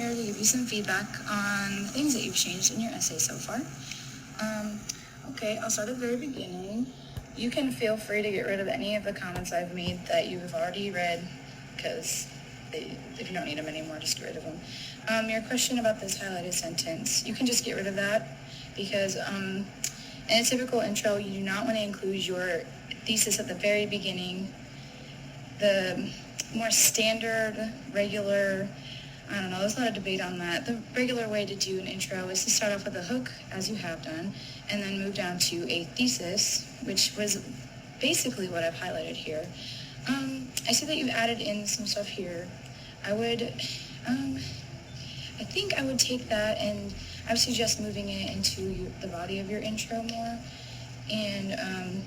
here to give you some feedback on things that you've changed in your essay so far. Okay, I'll start at the very beginning. You can feel free to get rid of any of the comments I've made that you've already read, because if you don't need them anymore, just get rid of them. Your question about this highlighted sentence, you can just get rid of that, because in a typical intro, you do not want to include your thesis at the very beginning. The more standard, regular, I don't know, there's a lot of debate on that. The regular way to do an intro is to start off with a hook, as you have done, and then move down to a thesis, which was basically what I've highlighted here. I see that you've added in some stuff here. I think I would take that, and I would suggest moving it into the body of your intro more, and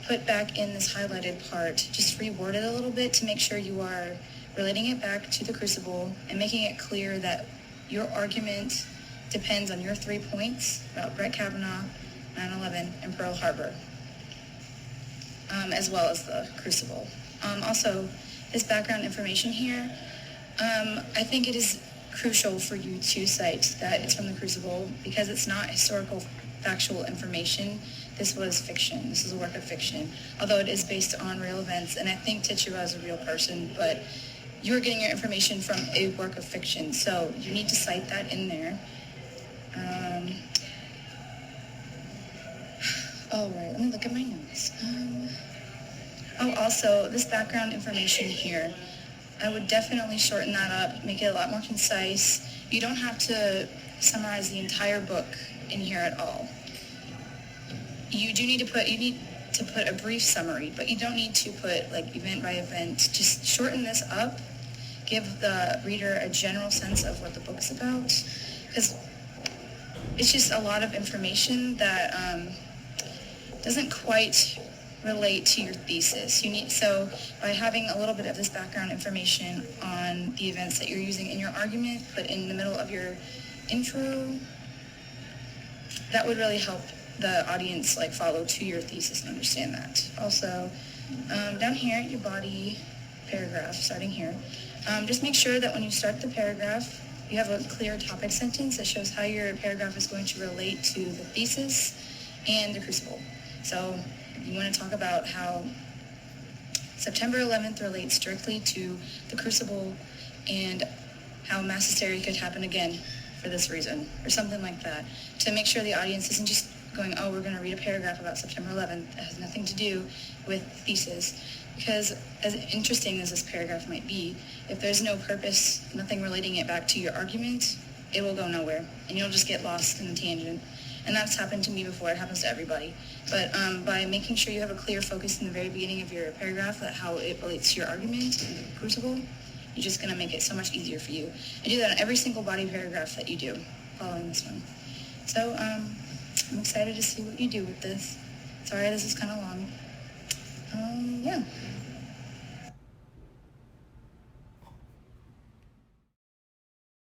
put back in this highlighted part, just reword it a little bit to make sure you are relating it back to the Crucible and making it clear that your argument depends on your 3 points about Brett Kavanaugh, 9/11, and Pearl Harbor, as well as the Crucible. Also, this background information here, I think it is crucial for you to cite that it's from the Crucible, because it's not historical factual information. This was fiction. This is a work of fiction, although it is based on real events, and I think Tituba is a real person, but you're getting your information from a work of fiction, so you need to cite that in there. All right, let me look at my notes. Also, this background information here, I would definitely shorten that up, make it a lot more concise. You don't have to summarize the entire book in here at all. You need to put a brief summary, but you don't need to put like event by event. Just shorten this up, give the reader a general sense of what the book's about, because it's just a lot of information that doesn't quite relate to your thesis. So by having a little bit of this background information on the events that you're using in your argument, put in the middle of your intro, that would really help the audience follow to your thesis and understand that. Also, down here, your body paragraph, starting here, just make sure that when you start the paragraph, you have a clear topic sentence that shows how your paragraph is going to relate to the thesis and the Crucible. So you want to talk about how September 11th relates directly to the Crucible and how mass hysteria could happen again for this reason, or something like that, to make sure the audience isn't just going, oh, we're going to read a paragraph about September 11th that has nothing to do with thesis. Because as interesting as this paragraph might be, if there's no purpose, nothing relating it back to your argument, it will go nowhere, and you'll just get lost in a tangent. And that's happened to me before. It happens to everybody. But by making sure you have a clear focus in the very beginning of your paragraph, that how it relates to your argument and the Crucible, you're just going to make it so much easier for you. I do that on every single body paragraph that you do, following this one. So I'm excited to see what you do with this. Sorry, this is kind of long. Yeah.